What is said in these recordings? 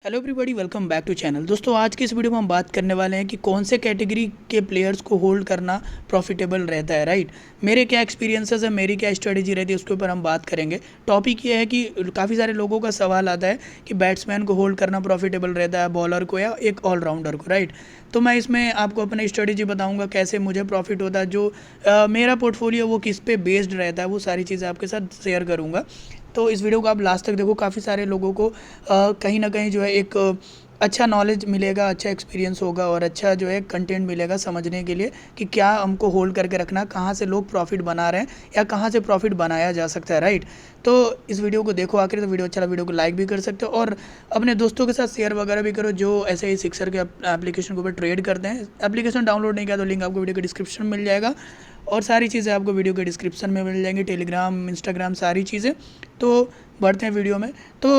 Hello everybody, welcome back to channel. दोस्तों, आज की इस वीडियो में हम बात करने वाले हैं कि कौन से कैटेगरी के प्लेयर्स को होल्ड करना प्रॉफिटेबल रहता है। राइट, मेरे क्या एक्सपीरियंसेस है, मेरी क्या स्ट्रेटेजी रहती है, उसके ऊपर हम बात करेंगे। टॉपिक ये है कि काफ़ी सारे लोगों का सवाल आता है कि बैट्समैन को होल्ड करना प्रॉफिटेबल रहता है, बॉलर को या एक ऑलराउंडर को। राइट, तो मैं इसमें आपको अपनी स्ट्रेटेजी बताऊंगा कैसे मुझे प्रॉफिट होता है, जो मेरा पोर्टफोलियो वो किस पे बेस्ड रहता है, वो सारी चीज़ें आपके साथ शेयर करूँगा। तो इस वीडियो को आप लास्ट तक देखो, काफ़ी सारे लोगों को कहीं ना कहीं जो है एक अच्छा नॉलेज मिलेगा, अच्छा एक्सपीरियंस होगा और अच्छा जो है कंटेंट मिलेगा समझने के लिए कि क्या हमको होल्ड करके रखना, कहाँ से लोग प्रॉफिट बना रहे हैं या कहाँ से प्रॉफिट बनाया जा सकता है। राइट, तो इस वीडियो को देखो आखिर। तो वीडियो अच्छा लगा, वीडियो को लाइक भी कर सकते हो और अपने दोस्तों के साथ शेयर वगैरह भी करो जो ऐसे ही सिक्सर के एप्लीकेशन के ऊपर ट्रेड करते हैं। एप्लीकेशन डाउनलोड नहीं किया तो लिंक आपको वीडियो के डिस्क्रिप्शन में मिल जाएगा और सारी चीज़ें आपको वीडियो के डिस्क्रिप्शन में मिल जाएंगी, टेलीग्राम, इंस्टाग्राम, सारी चीज़ें। तो बढ़ते हैं वीडियो में। तो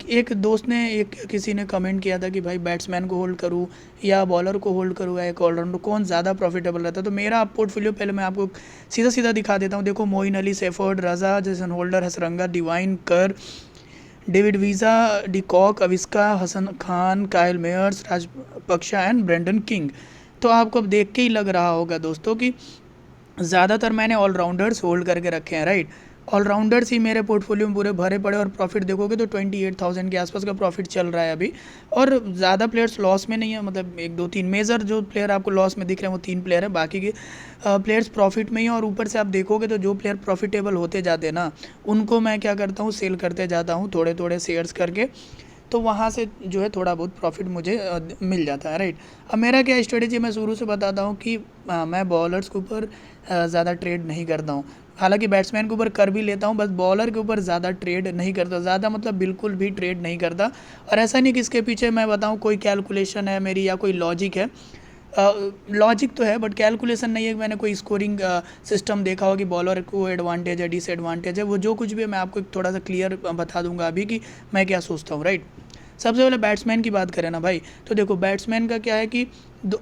एक दोस्त ने, एक किसी ने कमेंट किया था कि भाई बैट्समैन को होल्ड करूँ या बॉलर को होल्ड करूँ या एक ऑलराउंडर, कौन ज़्यादा प्रॉफिटेबल रहता है। तो मेरा पोर्टफोलियो पहले मैं आपको सीधा सीधा दिखा देता हूँ। देखो, Moin Ali, Shepherd, Raza, Jason Holder, Hasaranga, Devine, कर, David Wiese, de Kock, Avishka, Hasan Khan, Kyle Mayers, Rajapaksa and Brendon King. तो आपको अब देख के ही लग रहा होगा दोस्तों कि ज़्यादातर मैंने ऑलराउंडर्स होल्ड करके रखे हैं। राइट, ऑलराउंडर्स ही मेरे पोर्टफोलियो में पूरे भरे पड़े और प्रॉफिट देखोगे तो 28,000 के आसपास का प्रॉफिट चल रहा है अभी। और ज़्यादा प्लेयर्स लॉस में नहीं है, मतलब एक दो तीन मेजर जो प्लेयर आपको लॉस में दिख रहे हैं वो तीन प्लेयर है, बाकी के प्लेयर्स प्रॉफिट में ही हैं। और ऊपर से आप देखोगे तो जो प्लेयर प्रॉफिटेबल होते जाते हैं ना, उनको मैं क्या करता हूँ, सेल करते जाता हूँ थोड़े थोड़े शेयर्स करके। तो वहाँ से जो है थोड़ा बहुत प्रॉफिट मुझे मिल जाता है। राइट, अब मेरा क्या स्ट्रेटेजी, मैं शुरू से बताता हूँ कि मैं बॉलर्स के ऊपर ज़्यादा ट्रेड नहीं करता हूँ। हालांकि बैट्समैन के ऊपर कर भी लेता हूँ, बस बॉलर के ऊपर ज़्यादा ट्रेड नहीं करता, ज़्यादा मतलब बिल्कुल भी ट्रेड नहीं करता। और ऐसा नहीं कि इसके पीछे मैं बताऊँ कोई कैलकुलेशन है मेरी या कोई लॉजिक है। लॉजिक तो है बट कैलकुलेशन नहीं है कि मैंने कोई स्कोरिंग सिस्टम देखा हो कि बॉलर को एडवांटेज है, डिसएडवांटेज है। वो जो कुछ भी है मैं आपको थोड़ा सा क्लियर बता दूंगा अभी कि मैं क्या सोचता हूँ। राइट, सबसे पहले बैट्समैन की बात करें ना भाई, तो देखो बैट्समैन का क्या है कि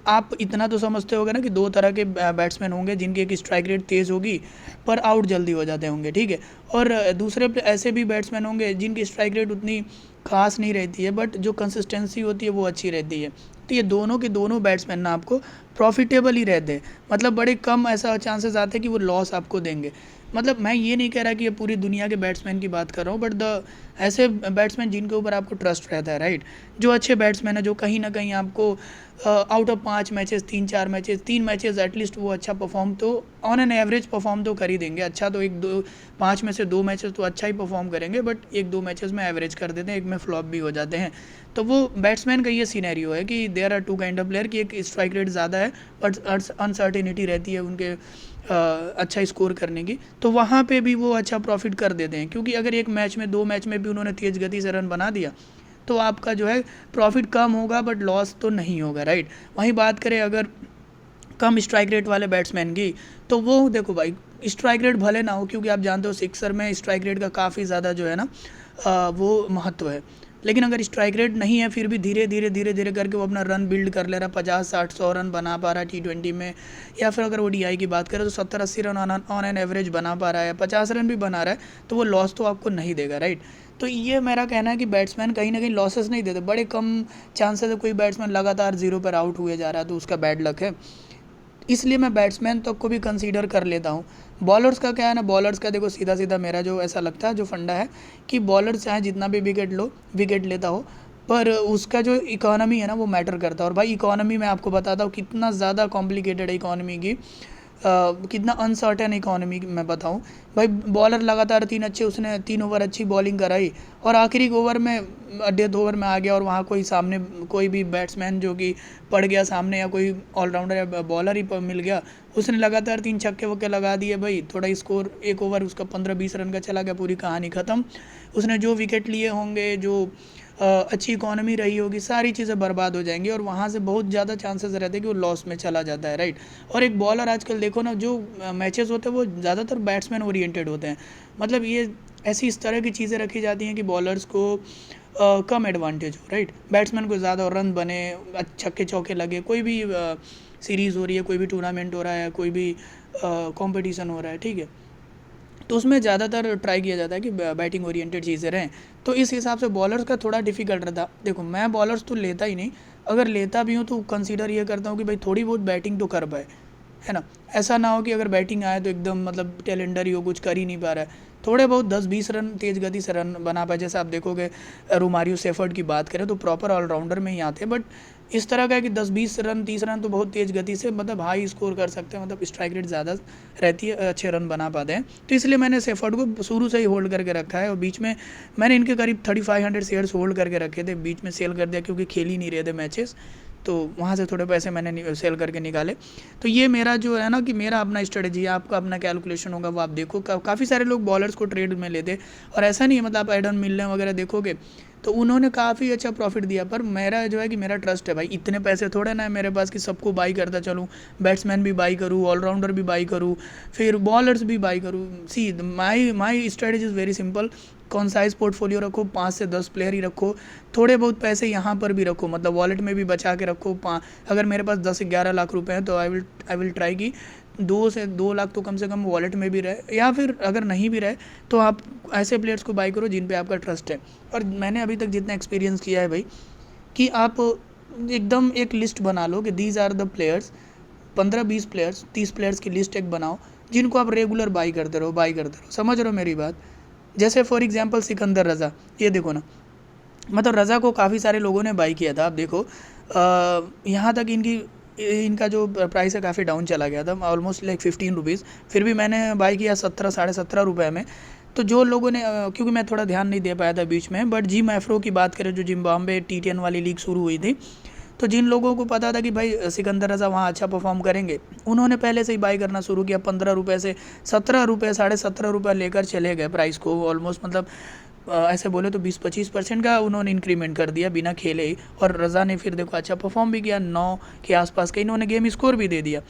आप इतना तो समझते होगे ना कि दो तरह के बैट्समैन होंगे, जिनकी एक स्ट्राइक रेट तेज़ होगी पर आउट जल्दी हो जाते होंगे, ठीक है। और दूसरे ऐसे भी बैट्समैन होंगे जिनकी स्ट्राइक रेट उतनी खास नहीं रहती है बट जो कंसिस्टेंसी होती है वो अच्छी रहती है। तो ये दोनों के दोनों बैट्समैन ना आपको प्रॉफिटेबल ही रहते हैं, मतलब बड़े कम ऐसा चांसेस आते हैं कि वो लॉस आपको देंगे। मतलब मैं ये नहीं कह रहा कि ये पूरी दुनिया के बैट्समैन की बात कर रहा हूँ, बट द ऐसे बैट्समैन जिनके ऊपर आपको ट्रस्ट रहता है। राइट, जो अच्छे बैट्समैन है, जो कहीं ना कहीं आपको out of 5 matches, 3-4 matches, 3 matches at least वो अच्छा परफॉर्म तो ऑन एन एवरेज परफॉर्म तो कर ही देंगे। अच्छा तो एक दो 5 में से 2 मैचेस तो अच्छा ही परफॉर्म करेंगे, बट एक दो मैचेस में एवरेज कर देते हैं, एक में फ्लॉप भी हो जाते हैं। तो वो बैट्समैन का ये सीनैरियो है कि there are two kind of player, कि एक स्ट्राइक रेट ज़्यादा है बट अनसर्टिनिटी रहती है उनके अच्छा स्कोर करने की। तो वहाँ पे भी वो अच्छा प्रॉफिट कर देते हैं, क्योंकि अगर एक मैच में, 2 मैच में भी उन्होंने तेज़ गति से रन बना दिया तो आपका जो है प्रॉफिट कम होगा बट लॉस तो नहीं होगा। राइट, वहीं बात करें अगर कम स्ट्राइक रेट वाले बैट्समैन की, तो वो देखो भाई, स्ट्राइक रेट भले ना हो, क्योंकि आप जानते हो सिक्सर में स्ट्राइक रेट का काफ़ी ज़्यादा जो है ना वो महत्व है। लेकिन अगर स्ट्राइक रेट नहीं है फिर भी धीरे धीरे धीरे धीरे करके वो अपना रन बिल्ड कर ले रहा है, 50-60-100 रन बना पा रहा है T20 में, या फिर अगर वो DI की बात करें तो 70-80 रन ऑन एन एवरेज बना पा रहा है, 50 रन भी बना रहा है, तो वो लॉस तो आपको नहीं देगा। राइट, तो ये मेरा कहना है कि बैट्समैन कहीं ना कहीं लॉसेस नहीं देते, बड़े कम चांसेस है कोई बैट्समैन लगातार 0 पर आउट हुए जा रहा है तो उसका बैड लक है, इसलिए मैं बैट्समैन तक को भी कंसीडर कर लेता हूँ। बॉलर्स का क्या है ना, बॉलर्स का देखो सीधा सीधा मेरा जो ऐसा लगता है, जो फंडा है कि बॉलर चाहे जितना भी विकेट लेता हो, पर उसका जो इकोनॉमी है ना वो मैटर करता है। और भाई इकोनॉमी मैं आपको बताता हूँ कितना ज़्यादा कॉम्प्लिकेटेड है इकोनॉमी की, कितना अनसर्टेन इकोनॉमी मैं बताऊं। भाई बॉलर लगातार 3 अच्छे, उसने 3 ओवर अच्छी बॉलिंग कराई और आखिरी ओवर में, डेथ ओवर में आ गया और वहाँ कोई सामने कोई भी बैट्समैन जो कि पड़ गया सामने, या कोई ऑलराउंडर या बॉलर ही मिल गया, उसने लगातार 3 छक्के वक्के लगा दिए भाई, थोड़ा स्कोर एक ओवर उसका 15-20 रन का चला गया, पूरी कहानी ख़त्म। उसने जो विकेट लिए होंगे, जो अच्छी इकोनॉमी रही होगी, सारी चीज़ें बर्बाद हो जाएंगी और वहाँ से बहुत ज़्यादा चांसेस रहते हैं कि वो लॉस में चला जाता है। राइट, और एक बॉलर आजकल देखो ना, जो मैचेस होते हैं वो ज़्यादातर बैट्समैन ओरिएंटेड होते हैं, मतलब ये ऐसी इस तरह की चीज़ें रखी जाती हैं कि बॉलर्स को कम एडवांटेज हो। राइट, बैट्समैन को ज़्यादा रन बने, छक्के चौके लगे, कोई भी सीरीज़ हो रही है, कोई भी टूर्नामेंट हो रहा है, कोई भी कंपटीशन हो रहा है, ठीक है। तो उसमें ज़्यादातर ट्राई किया जाता है कि बैटिंग ओरिएंटेड चीज़ें रहें। तो इस हिसाब से बॉलर्स का थोड़ा डिफिकल्ट रहता। देखो मैं बॉलर्स तो लेता ही नहीं, अगर लेता भी हूँ तो कंसीडर ये करता हूँ कि भाई थोड़ी बहुत बैटिंग तो कर पाए, है ना। ऐसा ना हो कि अगर बैटिंग आए तो एकदम मतलब टेलेंडर ही हो, कुछ कर ही नहीं पा रहा है। थोड़े बहुत 10-20 रन तेज़ गति से रन बना पाए, जैसे आप देखोगे रोमारियो सेफर्ड की बात करें तो प्रॉपर ऑलराउंडर में ही आते हैं, बट इस तरह का है कि 10-20 रन 30 रन तो बहुत तेज़ गति से मतलब हाई स्कोर कर सकते हैं, मतलब स्ट्राइक रेट ज़्यादा रहती है, अच्छे रन बना पाते हैं। तो इसलिए मैंने सेफर्ड को शुरू से ही होल्ड करके रखा है, और बीच में मैंने इनके करीब 3500 शेयर्स होल्ड करके रखे थे, बीच में सेल कर दिया क्योंकि खेल ही नहीं रहे थे मैचेस, तो वहाँ से थोड़े पैसे मैंने सेल करके निकाले। तो ये मेरा जो है ना कि मेरा अपना स्ट्रेटजी है, आपका अपना कैलकुलेशन होगा, वो आप देखो। काफ़ी सारे लोग बॉलर्स को ट्रेड में लेते, और ऐसा नहीं है, मतलब आप एडन मिलने वगैरह देखोगे तो उन्होंने काफ़ी अच्छा प्रॉफिट दिया, पर मेरा जो है कि मेरा ट्रस्ट है भाई, इतने पैसे थोड़े ना है मेरे पास कि सबको बाई करता चलूँ, बैट्समैन भी बाई करूँ, ऑलराउंडर भी बाई करूँ, फिर बॉलर्स भी बाई करूँ। See my strategy is very simple, concise portfolio रखो, 5 से 10 प्लेयर ही रखो, थोड़े बहुत पैसे यहाँ पर भी रखो, मतलब वॉलेट में भी बचा के रखो। अगर मेरे पास 10-11 लाख रुपए हैं तो आई विल ट्राई कि 2 से 2 लाख तो कम से कम वॉलेट में भी रहे, या फिर अगर नहीं भी रहे तो आप ऐसे प्लेयर्स को बाई करो जिन पे आपका ट्रस्ट है। और मैंने अभी तक जितना एक्सपीरियंस किया है भाई, कि आप एकदम एक लिस्ट बना लो कि these are the players, 15-20 players 30 players की लिस्ट एक बनाओ जिनको आप रेगुलर बाई करते रहो। समझ रहे हो मेरी बात। जैसे फॉर एग्जांपल सिकंदर रज़ा, ये देखो ना, मतलब रज़ा को काफ़ी सारे लोगों ने बाई किया था। आप देखो यहाँ तक इनका जो प्राइस है काफ़ी डाउन चला गया था, ऑलमोस्ट लाइक 15 रुपीज़, फिर भी मैंने बाई किया 17 साढ़े 17 रुपये में। तो जो लोगों ने क्योंकि मैं थोड़ा ध्यान नहीं दे पाया था बीच में, बट जिम एफ्रो की बात करें, जो जिम्बाब्वे T10 वाली लीग शुरू हुई थी, तो जिन लोगों को पता था कि भाई सिकंदर रज़ा वहाँ अच्छा परफॉर्म करेंगे, उन्होंने पहले से ही बाई करना शुरू किया। 15 रुपये से 17 रुपये, साढ़े 17 रुपये लेकर चले गए प्राइस को, ऑलमोस्ट मतलब ऐसे बोले तो 20-25% का उन्होंने इंक्रीमेंट कर दिया बिना खेले ही। और रज़ा ने फिर देखो अच्छा परफॉर्म भी किया, 9 के आसपास का इन्होंने गेम स्कोर भी दे दिया।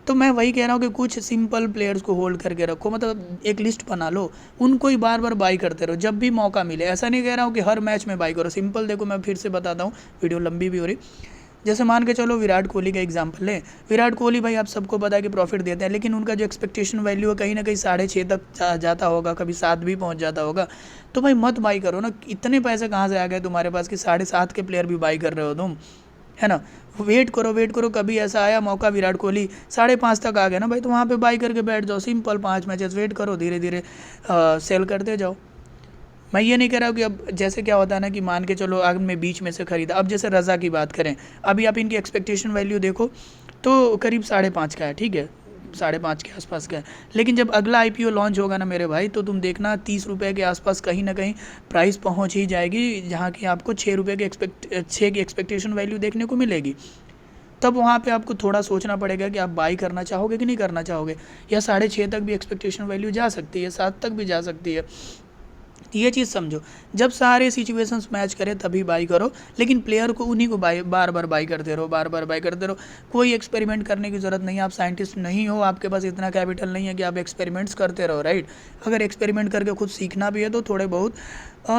तो मैं वही कह रहा हूँ कि कुछ सिंपल प्लेयर्स को होल्ड करके रखो, मतलब एक लिस्ट बना लो, उनको ही बार बार बाई करते रहो जब भी मौका मिले। ऐसा नहीं कह रहा हूँ कि हर मैच में बाई करो, सिंपल देखो, मैं फिर से बताता हूँ, वीडियो लंबी भी हो रही। जैसे मान के चलो विराट कोहली का एग्जांपल लें, विराट कोहली भाई आप सबको पता है कि प्रॉफिट देते हैं, लेकिन उनका जो एक्सपेक्टेशन वैल्यू है कहीं ना कहीं 6.5 तक जाता होगा, कभी 7 भी पहुंच जाता होगा। तो भाई मत बाई करो ना, इतने पैसे कहाँ से आ गए तुम्हारे पास कि 7.5 के प्लेयर भी बाई कर रहे हो तुम, है ना। वेट करो, कभी ऐसा आया मौका विराट कोहली 5.5 तक आ गया ना भाई, तो वहाँ पे बाई करके बैठ जाओ, सिंपल 5 मैचेस वेट करो, धीरे धीरे सेल करते जाओ। मैं ये नहीं कह रहा हूँ कि अब जैसे क्या होता है ना कि मान के चलो अगर मैं बीच में से ख़रीदा, अब जैसे रज़ा की बात करें, अभी आप इनकी एक्सपेक्टेशन वैल्यू देखो तो करीब 5.5 का है, ठीक है, 5.5 के आसपास का है। लेकिन जब अगला IPO लॉन्च होगा ना मेरे भाई, तो तुम देखना 30 रुपये के आसपास कहीं ना कहीं प्राइस पहुँच ही जाएगी, जहाँ की आपको 6 रुपये की 6 की एक्सपेक्टेशन वैल्यू देखने को मिलेगी। तब वहाँ पे आपको थोड़ा सोचना पड़ेगा कि आप बाई करना चाहोगे कि नहीं करना चाहोगे, या 6.5 तक भी एक्सपेक्टेशन वैल्यू जा सकती है, 7 तक भी जा सकती है। ये चीज़ समझो, जब सारे सिचुएशंस मैच करें तभी बाई करो, लेकिन प्लेयर को उन्हीं को बार बार बाई करते रहो। कोई एक्सपेरिमेंट करने की ज़रूरत नहीं है, आप साइंटिस्ट नहीं हो, आपके पास इतना कैपिटल नहीं है कि आप एक्सपेरिमेंट्स करते रहो, राइट। अगर एक्सपेरिमेंट करके खुद सीखना भी है तो थोड़े बहुत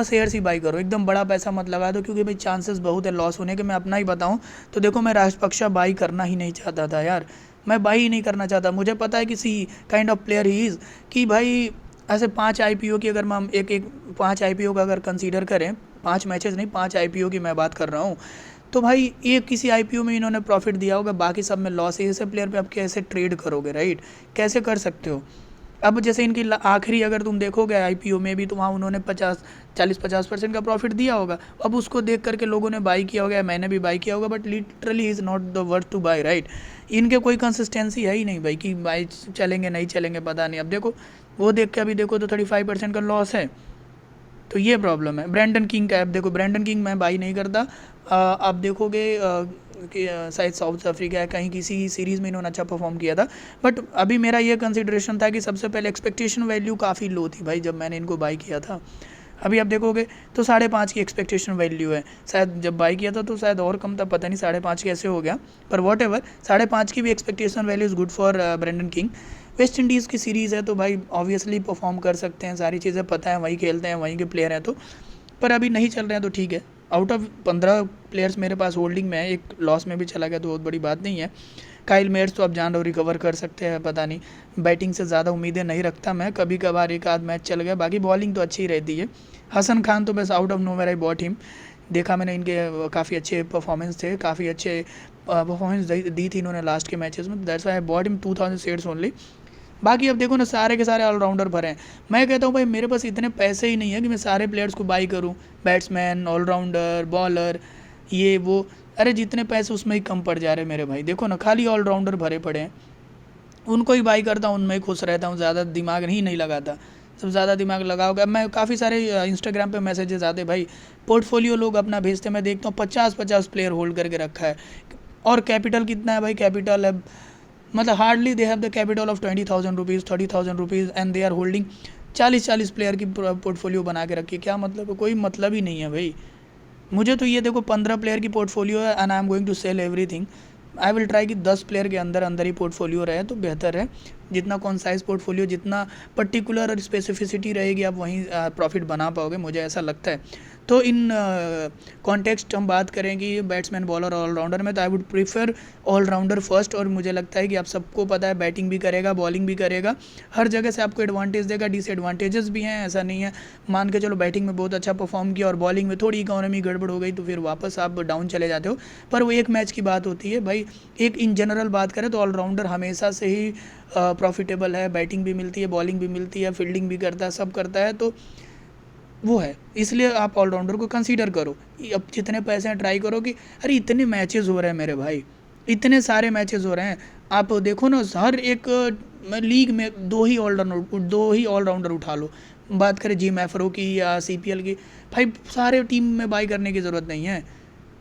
शेयर्स ही बाई करो, एकदम बड़ा पैसा मत लगा दो, क्योंकि भाई चांसेस बहुत है लॉस होने के। मैं अपना ही बताऊँ तो देखो, मैं राजपक्षा बाई करना ही नहीं चाहता था यार, मैं बाई ही नहीं करना चाहता। मुझे पता है कि see kind of player he is कि भाई ऐसे 5 IPO की अगर हम एक 5 IPO का अगर कंसीडर करें, 5 मैचेस नहीं, 5 IPO की मैं बात कर रहा हूँ, तो भाई एक किसी IPO में इन्होंने प्रॉफिट दिया होगा, बाकी सब में लॉस है। ऐसे प्लेयर पे आप कैसे ट्रेड करोगे, राइट, कैसे कर सकते हो। अब जैसे इनकी आखिरी अगर तुम देखोगे IPO में भी, तो वहाँ उन्होंने 40-50% का प्रॉफिट दिया होगा। अब उसको देख करके लोगों ने बाई किया होगा, मैंने भी बाई किया होगा, but literally is not the worth two by, right. इनके कोई कंसिस्टेंसी है ही नहीं भाई कि बाई चलेंगे नहीं चलेंगे पता नहीं। अब देखो वो देख के अभी देखो तो 35% का लॉस है, तो ये प्रॉब्लम है। ब्रैंडन किंग का ऐप देखो, ब्रैंडन किंग मैं बाई नहीं करता। आप देखोगे कि शायद साउथ अफ्रीका है कहीं, किसी सीरीज़ में इन्होंने अच्छा परफॉर्म किया था, बट अभी मेरा ये कंसिडरेशन था कि सबसे पहले एक्सपेक्टेशन वैल्यू काफ़ी लो थी भाई जब मैंने इनको बाई किया था। अभी आप देखोगे तो 5.5 की एक्सपेक्टेशन वैल्यू है, शायद जब बाई किया था तो शायद और कम था, पता नहीं 5.5 कैसे हो गया, पर वॉट एवर 5.5 की भी expectation value is good for Brandon King. West Indies की सीरीज़ है तो भाई ऑब्वियसली परफॉर्म कर सकते हैं, सारी चीज़ें पता है, वहीं खेलते हैं, वहीं के प्लेयर हैं, तो पर अभी नहीं चल रहे हैं तो ठीक है। आउट ऑफ 15 प्लेयर्स मेरे पास होल्डिंग में है, एक लॉस में भी चला गया तो बहुत बड़ी बात नहीं है। काइल मेयर्स तो आप जान रहे हो रिकवर कर सकते हैं, पता नहीं, बैटिंग से ज़्यादा उम्मीदें नहीं रखता मैं, कभी कभार एक आध मैच चल गया, बाकी बॉलिंग तो अच्छी ही रहती है। हसन खान तो बस out of nowhere I bought him, देखा मैंने इनके काफ़ी अच्छे परफॉर्मेंस थे, काफ़ी अच्छे परफॉर्मेंस दी थी इन्होंने लास्ट के मैचेस में, that's why I bought him 2000 shares only. बाकी अब देखो ना, सारे के सारे ऑलराउंडर भरे हैं। मैं कहता हूँ भाई मेरे पास इतने पैसे ही नहीं है कि मैं सारे प्लेयर्स को बाई करूँ, बैट्समैन, ऑलराउंडर, बॉलर, ये वो, अरे जितने पैसे उसमें ही कम पड़ जा रहे हैं मेरे भाई। देखो ना, खाली ऑलराउंडर भरे पड़े हैं, उनको ही बाई करता हूँ, उनमें ही खुश रहता हूँ, ज़्यादा दिमाग नहीं लगाता। सब ज़्यादा दिमाग लगाओगे, अब मैं काफ़ी सारे इंस्टाग्राम पे मैसेजेस आते भाई, पोर्टफोलियो लोग अपना भेजते, मैं देखता हूँ 50-50 प्लेयर होल्ड करके रखा है, और कैपिटल कितना है भाई, कैपिटल है मतलब hardly they have the capital of 20,000 rupees, 30,000 rupees, and they are holding 40-40 player की पोर्टफोलियो बना के रखी। क्या मतलब है, कोई मतलब ही नहीं है भाई। मुझे तो ये देखो 15 प्लेयर की पोर्टफोलियो है, and I am going to sell everything. I will try कि 10 प्लेयर के अंदर अंदर ही पोर्टफोलियो रहे तो बेहतर है। जितना कॉन्साइज पोर्टफोलियो, जितना पर्टिकुलर और स्पेसिफिसिटी रहेगी, आप वहीं प्रॉफिट बना पाओगे, मुझे ऐसा लगता है। तो इन कॉन्टेक्स्ट हम बात करें कि बैट्समैन, बॉलर, ऑलराउंडर में, तो I would prefer allrounder first. और मुझे लगता है कि आप सबको पता है बैटिंग भी करेगा, बॉलिंग भी करेगा, हर जगह से आपको एडवांटेज देगा। डिसएडवांटेजेस भी हैं, ऐसा नहीं है। मान के चलो बैटिंग में बहुत अच्छा परफॉर्म किया और बॉलिंग में थोड़ी इकोनॉमी गड़बड़ हो गई तो फिर वापस आप डाउन चले जाते हो, पर वो एक मैच की बात होती है भाई। एक इन जनरल बात करें तो ऑलराउंडर हमेशा से ही प्रॉफिटेबल है, बैटिंग भी मिलती है, बॉलिंग भी मिलती है, फील्डिंग भी करता है, सब करता है, तो वो है। इसलिए आप ऑलराउंडर को कंसीडर करो। अब जितने पैसे हैं ट्राई करो कि अरे इतने मैचेस हो रहे हैं मेरे भाई, इतने सारे मैचेस हो रहे हैं, आप देखो ना, हर एक लीग में दो ही ऑलराउंडर उठा लो। बात करें जिम एफरो की या सीपीएल की, भाई सारे टीम में बाई करने की ज़रूरत नहीं है,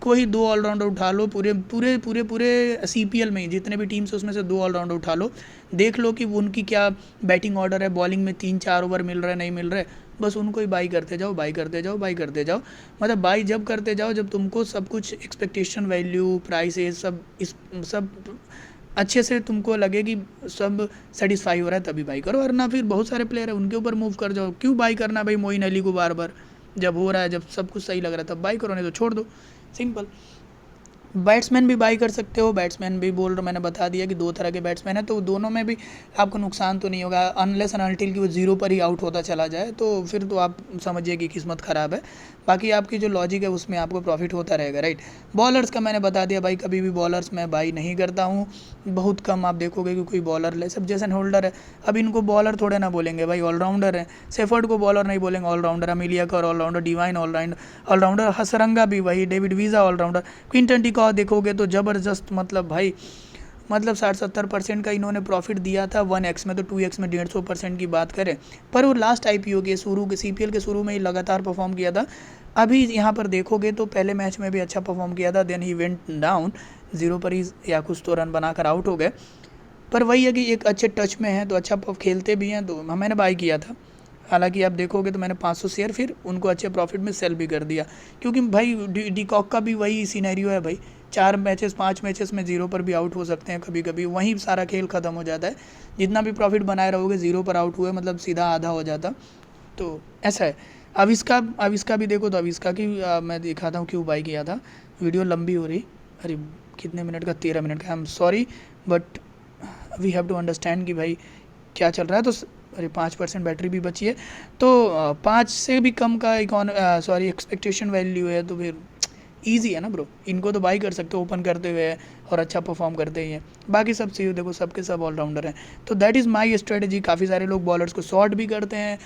कोई दो ऑलराउंडर उठा लो, पूरे पूरे पूरे पूरे सीपीएल में ही जितने भी टीम्स है उसमें से दो ऑलराउंडर उठा लो, देख लो कि उनकी क्या बैटिंग ऑर्डर है, बॉलिंग में 3-4 ओवर मिल रहे नहीं मिल रहे, बस उनको ही बाई करते जाओ, बाई करते जाओ, बाई करते जाओ। मतलब बाई जब करते जाओ जब तुमको सब कुछ एक्सपेक्टेशन वैल्यू, प्राइसेस, सब अच्छे से तुमको लगे कि सब सेटिस्फाई हो रहा है, तभी बाई करो। और ना फिर बहुत सारे प्लेयर है उनके ऊपर मूव कर जाओ, क्यों बाई करना भाई मोइन अली को बार बार, जब हो रहा है, जब सब कुछ सही लग रहा है तब बाई करो, नहीं तो छोड़ दो, सिंपल। बैट्समैन भी बाई कर सकते हो, बैट्समैन भी बोल रहा, मैंने बता दिया कि दो तरह के बैट्समैन है, तो दोनों में भी आपको नुकसान तो नहीं होगा, अनलेस एंड अनटिल कि वो जीरो पर ही आउट होता चला जाए, तो फिर तो आप समझिए कि किस्मत ख़राब है। बाकी आपकी जो लॉजिक है उसमें आपको प्रॉफिट होता रहेगा, राइट। बॉलर्स का मैंने बता दिया भाई, कभी भी बॉलर्स मैं बाई नहीं करता हूँ, बहुत कम आप देखोगे कि कोई बॉलर ले, सब जैसन होल्डर है। अब इनको बॉलर थोड़े ना बोलेंगे भाई, ऑलराउंडर है। सेफर्ड को बॉलर नहीं बोलेंगे, ऑलराउंडर। अमिलिया का ऑलराउंडर, डिवाइन ऑलराउंडर, हसरंगा भी वही, David Wiese allrounder, Quinton de Kock देखोगे तो ज़बरदस्त, मतलब भाई, मतलब 60-70% का इन्होंने प्रॉफिट दिया था 1x में, तो 2x में 150% की बात करें, पर वो लास्ट आईपीओ के शुरू के सीपीएल के शुरू में ही लगातार परफॉर्म किया था। अभी यहाँ पर देखोगे तो पहले मैच में भी अच्छा परफॉर्म किया था, देन ही वेंट डाउन, 0 पर ही या कुछ तो रन बनाकर आउट हो गए। पर वही है कि एक अच्छे टच में है तो अच्छा खेलते भी हैं, तो मैंने बाई किया था। हालांकि आप देखोगे तो मैंने 500 शेयर फिर उनको अच्छे प्रॉफिट में सेल भी कर दिया, क्योंकि भाई डिकॉक का भी वही सिनेरियो है भाई, 4 मैचेस 5 मैचेस में 0 पर भी आउट हो सकते हैं कभी कभी, वहीं सारा खेल ख़त्म हो जाता है। जितना भी प्रॉफिट बनाए रहोगे, 0 पर आउट हुए मतलब सीधा आधा हो जाता, तो ऐसा है। अब इसका भी देखो, तो अब इसका की मैं दिखाता हूँ क्यों बाई किया था। वीडियो लंबी हो रही, अरे कितने मिनट का, 13 मिनट का, I am sorry, but we have to understand कि भाई क्या चल रहा है। तो अरे 5% बैटरी भी बची है, तो 5 से भी कम का एक्सपेक्टेशन वैल्यू है, तो फिर ईजी है ना ब्रो, इनको तो बाई कर सकते हो ओपन करते हुए और अच्छा परफॉर्म करते ही हैं। बाकी सब सही, देखो सबके सब ऑलराउंडर हैं, तो दैट इज़ माई स्ट्रेटजी। काफ़ी सारे लोग बॉलर्स को शॉर्ट भी करते हैं,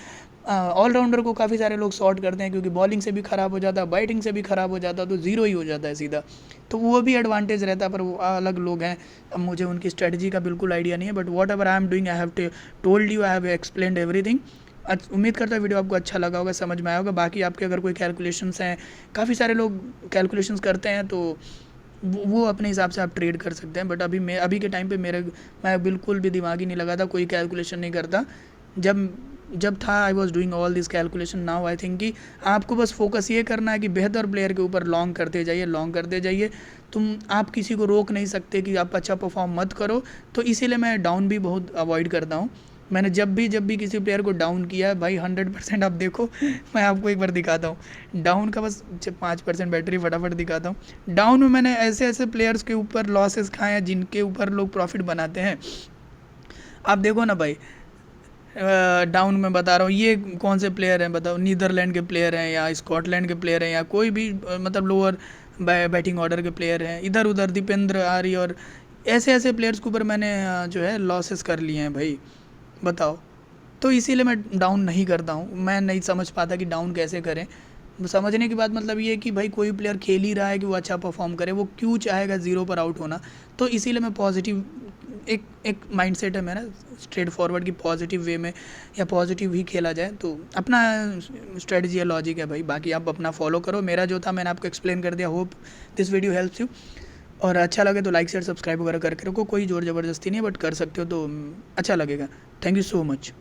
ऑलराउंडर को काफ़ी सारे लोग शॉर्ट करते हैं, क्योंकि बॉलिंग से भी ख़राब हो जाता है, बैटिंग से भी ख़राब हो जाता है, तो ज़ीरो ही हो जाता है सीधा, तो वो भी एडवांटेज रहता है, पर वो अलग लोग हैं। अब मुझे उनकी स्ट्रेटजी का बिल्कुल आइडिया नहीं है, but what ever I am doing, I have told you, I have explained everything. उम्मीद करता हूँ वीडियो आपको अच्छा लगा होगा, समझ में आया होगा। बाकी आपके अगर कोई कैलकुलेशंस हैं, काफ़ी सारे लोग कैलकुलेशंस करते हैं, तो वो अपने हिसाब से आप ट्रेड कर सकते हैं, बट अभी के टाइम पे मैं बिल्कुल भी दिमाग ही नहीं लगाता, कोई कैलकुलेशन नहीं करता। जब था I was doing all this calculation, now I think कि आपको बस फोकस ये करना है कि बेहतर प्लेयर के ऊपर लॉन्ग करते जाइए। आप किसी को रोक नहीं सकते कि आप अच्छा परफॉर्म मत करो, तो इसीलिए मैं डाउन भी बहुत अवॉइड करता हूँ। मैंने जब भी किसी प्लेयर को डाउन किया है भाई 100% आप देखो, मैं आपको एक बार दिखाता हूँ डाउन का, बस 5% बैटरी फटाफट दिखाता हूँ। डाउन में मैंने ऐसे ऐसे प्लेयर्स के ऊपर लॉसेस खाए हैं जिनके ऊपर लोग प्रॉफिट बनाते हैं। आप देखो ना भाई, डाउन में बता रहा हूँ, ये कौन से प्लेयर हैं बताओ, नीदरलैंड के प्लेयर हैं या स्कॉटलैंड के प्लेयर हैं या कोई भी मतलब लोअर बैटिंग ऑर्डर के प्लेयर हैं, इधर उधर दीपेंद्र आर्य और ऐसे ऐसे प्लेयर्स के ऊपर मैंने जो है लॉसेस कर लिए हैं भाई, बताओ। तो इसीलिए मैं डाउन नहीं करता हूँ, मैं नहीं समझ पाता कि डाउन कैसे करें। समझने की बात मतलब ये है कि भाई कोई प्लेयर खेल ही रहा है कि वो अच्छा परफॉर्म करे, वो क्यों चाहेगा ज़ीरो पर आउट होना। तो इसीलिए मैं पॉजिटिव, एक एक माइंडसेट है मेरा स्ट्रेट फॉरवर्ड की पॉजिटिव वे में या पॉजिटिव ही खेला जाए, तो अपना स्ट्रेटजी या लॉजिक है भाई, बाकी आप अपना फॉलो करो। मेरा जो था मैंने आपको एक्सप्लेन कर दिया। Hope this video helps you, और अच्छा लगे तो लाइक शेयर सब्सक्राइब वगैरह करके रखो, कोई ज़ोर ज़बरदस्ती नहीं है, बट कर सकते हो तो अच्छा लगेगा। Thank you so much.